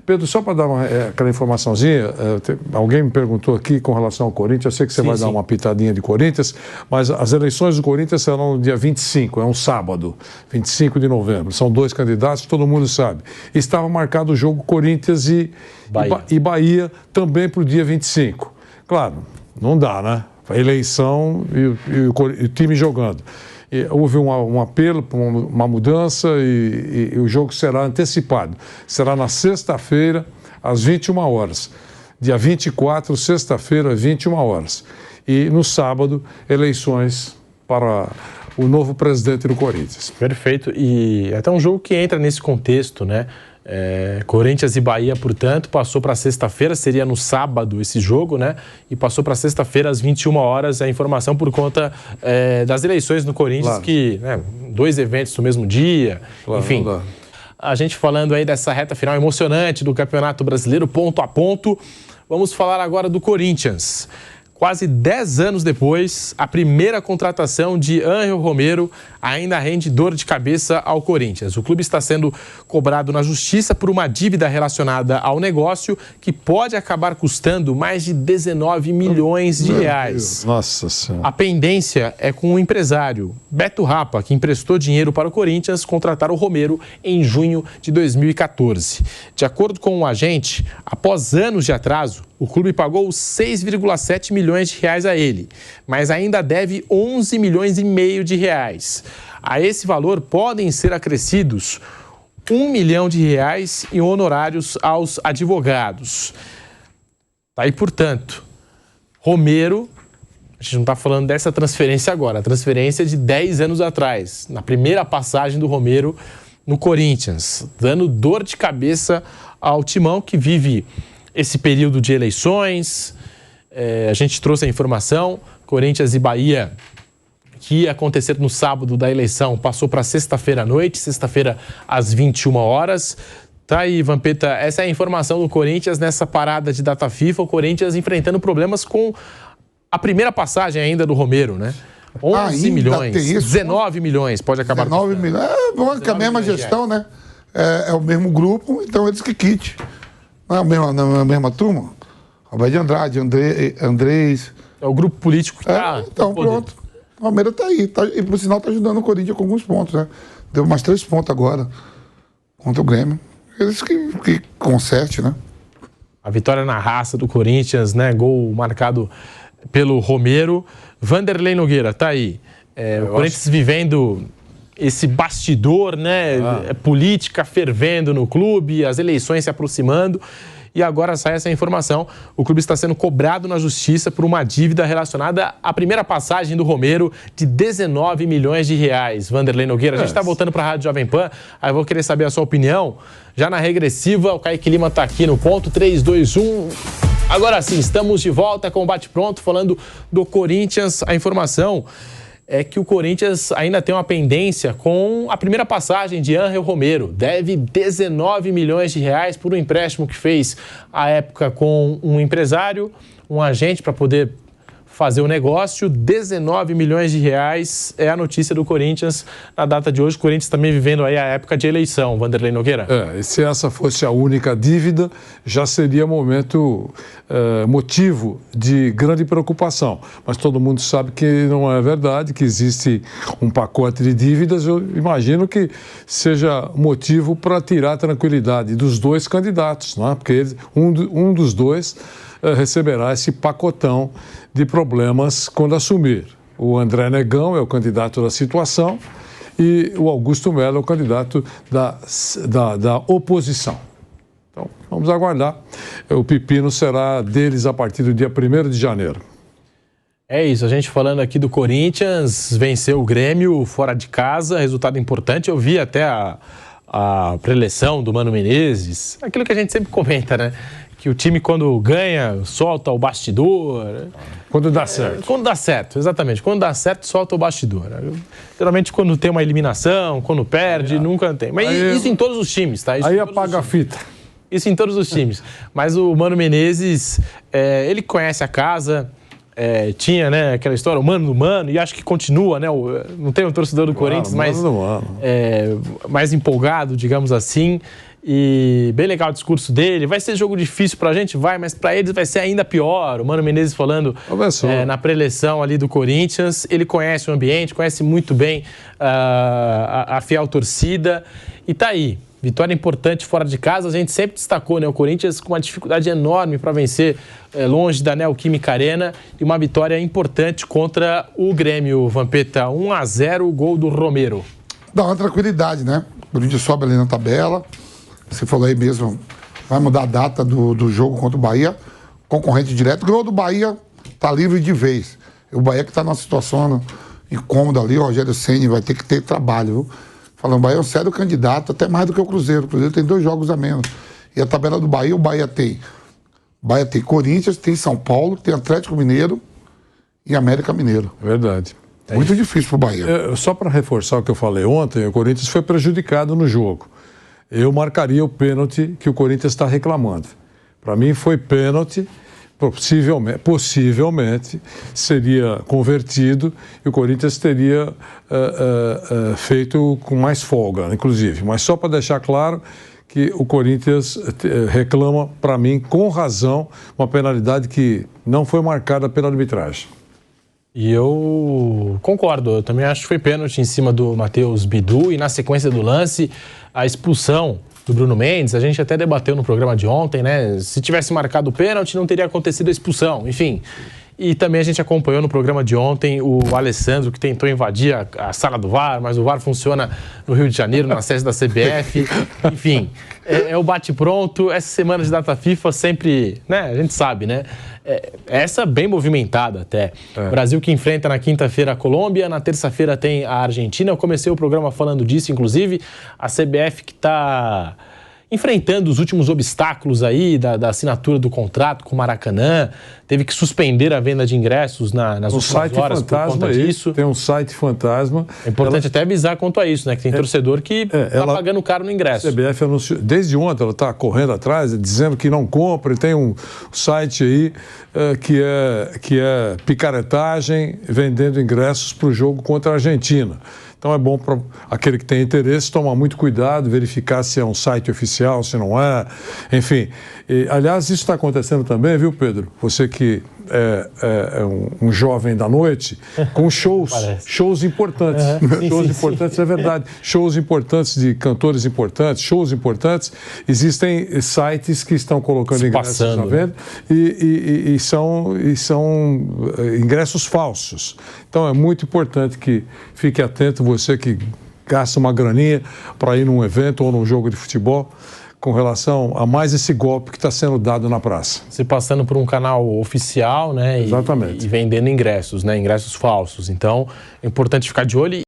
Pedro, só para dar aquela informaçãozinha, alguém me perguntou aqui com relação ao Corinthians, eu sei que você vai dar uma pitadinha de Corinthians, mas as eleições do Corinthians serão no dia 25, é um sábado, 25 de novembro. São 2 candidatos, todo mundo sabe. Estava marcado o jogo Corinthians e Bahia também para o dia 25. Claro, não dá, né? A eleição e o time jogando. Houve um apelo para uma mudança e o jogo será antecipado. Será na sexta-feira, às 21 horas. Dia 24, sexta-feira, às 21 horas. E no sábado, eleições para o novo presidente do Corinthians. Perfeito. E até um jogo que entra nesse contexto, né? Corinthians e Bahia, portanto, passou para sexta-feira, seria no sábado esse jogo, né? E passou para sexta-feira às 21 horas a informação por conta das eleições no Corinthians, claro. Que 2 eventos no mesmo dia, claro, enfim. A gente falando aí dessa reta final emocionante do Campeonato Brasileiro, ponto a ponto. Vamos falar agora do Corinthians. Quase 10 anos depois, a primeira contratação de Ángel Romero ainda rende dor de cabeça ao Corinthians. O clube está sendo cobrado na justiça por uma dívida relacionada ao negócio que pode acabar custando mais de 19 milhões de reais. Nossa Senhora. A pendência é com o empresário Beto Rapa, que emprestou dinheiro para o Corinthians contratar o Romero em junho de 2014. De acordo com o agente, após anos de atraso, o clube pagou 6,7 milhões de reais a ele, mas ainda deve 11 milhões e meio de reais. A esse valor podem ser acrescidos 1 milhão de reais em honorários aos advogados. Aí, portanto, Romero, a gente não está falando dessa transferência agora, a transferência de 10 anos atrás, na primeira passagem do Romero no Corinthians, dando dor de cabeça ao Timão, que vive esse período de eleições. A gente trouxe a informação, Corinthians e Bahia, que ia acontecer no sábado da eleição, passou para sexta-feira à noite, sexta-feira às 21 horas. Tá aí, Vampeta, essa é a informação do Corinthians nessa parada de data FIFA, o Corinthians enfrentando problemas com a primeira passagem ainda do Romero, né? 11 milhões, 19 milhões, pode acabar... 19 milhões, bom, que a mesma gestão, né? É o mesmo grupo, então eles que quite. Não é a mesma turma? Roberto de Andrade, Andrés... É o grupo político que está... Então, pronto. O Palmeiras está aí. E, por sinal, está ajudando o Corinthians com alguns pontos, né? Deu mais 3 pontos agora contra o Grêmio. Eles que conserte, né? A vitória na raça do Corinthians, né? Gol marcado pelo Romero. Vanderlei Nogueira, tá aí. O Corinthians vivendo esse bastidor, né? Política fervendo no clube, as eleições se aproximando. E agora sai essa informação. O clube está sendo cobrado na justiça por uma dívida relacionada à primeira passagem do Romero de 19 milhões de reais. Vanderlei Nogueira, a gente está voltando para a Rádio Jovem Pan. Aí eu vou querer saber a sua opinião. Já na regressiva, o Kaique Lima está aqui no ponto 3, 2, 1. Agora sim, estamos de volta com o Bate Pronto, falando do Corinthians. A informação é que o Corinthians ainda tem uma pendência com a primeira passagem de Ángel Romero. Deve 19 milhões de reais por um empréstimo que fez à época com um empresário, um agente para poder fazer o negócio. 19 milhões de reais é a notícia do Corinthians na data de hoje. O Corinthians também vivendo aí a época de eleição, Vanderlei Nogueira. E se essa fosse a única dívida, já seria motivo de grande preocupação. Mas todo mundo sabe que não é verdade, que existe um pacote de dívidas. Eu imagino que seja motivo para tirar a tranquilidade dos 2 candidatos, não é? Porque um dos 2 receberá esse pacotão de problemas quando assumir. O André Negão é o candidato da situação e o Augusto Melo é o candidato da oposição. Então, vamos aguardar. O pepino será deles a partir do dia 1º de janeiro. É isso, a gente falando aqui do Corinthians, venceu o Grêmio fora de casa, resultado importante. Eu vi até a preleção do Mano Menezes, aquilo que a gente sempre comenta, né? Que o time, quando ganha, solta o bastidor. Quando dá certo. Quando dá certo, exatamente. Quando dá certo, solta o bastidor. Geralmente, quando tem uma eliminação, quando perde, nunca tem. Mas isso em todos os times, tá? Isso aí apaga a fita. Isso em todos os times. Mas o Mano Menezes, ele conhece a casa, tinha, né, aquela história, o Mano do Mano, e acho que continua, né? Não tem um torcedor do Corinthians mais empolgado, digamos assim. E bem legal o discurso dele. Vai ser jogo difícil pra gente? Vai, mas pra eles vai ser ainda pior. O Mano Menezes falando na pré-eleição ali do Corinthians. Ele conhece o ambiente, conhece muito bem a fiel torcida. E tá aí. Vitória importante fora de casa. A gente sempre destacou, né? O Corinthians com uma dificuldade enorme para vencer longe da Neoquímica Arena. E uma vitória importante contra o Grêmio, Vampeta. 1-0, gol do Romero. Dá uma tranquilidade, né? O Corinthians sobe ali na tabela. Você falou aí mesmo, vai mudar a data do jogo contra o Bahia. Concorrente direto. Ganhou do Bahia, tá livre de vez. O Bahia que tá numa situação incômoda ali, o Rogério Ceni vai ter que ter trabalho, viu? Falando, o Bahia é um sério candidato, até mais do que o Cruzeiro. O Cruzeiro tem 2 jogos a menos. E a tabela do Bahia, o Bahia tem Corinthians, tem São Paulo, tem Atlético Mineiro e América Mineiro. Verdade. Muito difícil pro Bahia. Só para reforçar o que eu falei ontem, o Corinthians foi prejudicado no jogo. Eu marcaria o pênalti que o Corinthians está reclamando. Para mim foi pênalti, possivelmente seria convertido e o Corinthians teria feito com mais folga, inclusive. Mas só para deixar claro que o Corinthians reclama, para mim, com razão, uma penalidade que não foi marcada pela arbitragem. E eu concordo, eu também acho que foi pênalti em cima do Matheus Bidu e na sequência do lance, a expulsão do Bruno Mendes, a gente até debateu no programa de ontem, né? Se tivesse marcado o pênalti, não teria acontecido a expulsão, enfim. E também a gente acompanhou no programa de ontem o Alessandro, que tentou invadir a sala do VAR, mas o VAR funciona no Rio de Janeiro, na sede da CBF. Enfim, é o bate-pronto. Essa semana de data FIFA sempre, né? A gente sabe, né? Essa bem movimentada até. Brasil que enfrenta na quinta-feira a Colômbia, na terça-feira tem a Argentina. Eu comecei o programa falando disso, inclusive. A CBF que está enfrentando os últimos obstáculos aí da assinatura do contrato com o Maracanã, teve que suspender a venda de ingressos nas últimas horas por conta disso. Tem um site fantasma. É importante até avisar quanto a isso, né? Que tem torcedor que está pagando caro no ingresso. A CBF anunciou, desde ontem ela está correndo atrás, dizendo que não compra, e tem um site aí que é picaretagem, vendendo ingressos para o jogo contra a Argentina. Então é bom para aquele que tem interesse tomar muito cuidado, verificar se é um site oficial, se não é, enfim. Aliás, isso está acontecendo também, viu, Pedro? Você que é um jovem da noite, com shows importantes. Shows importantes, é verdade. Shows importantes de cantores importantes, shows importantes. Existem sites que estão colocando ingressos à venda e são ingressos falsos. Então é muito importante que fique atento, você que gasta uma graninha para ir num evento ou num jogo de futebol, com relação a mais esse golpe que está sendo dado na praça. Você passando por um canal oficial, né? Exatamente. E vendendo ingressos, né? Ingressos falsos. Então, é importante ficar de olho.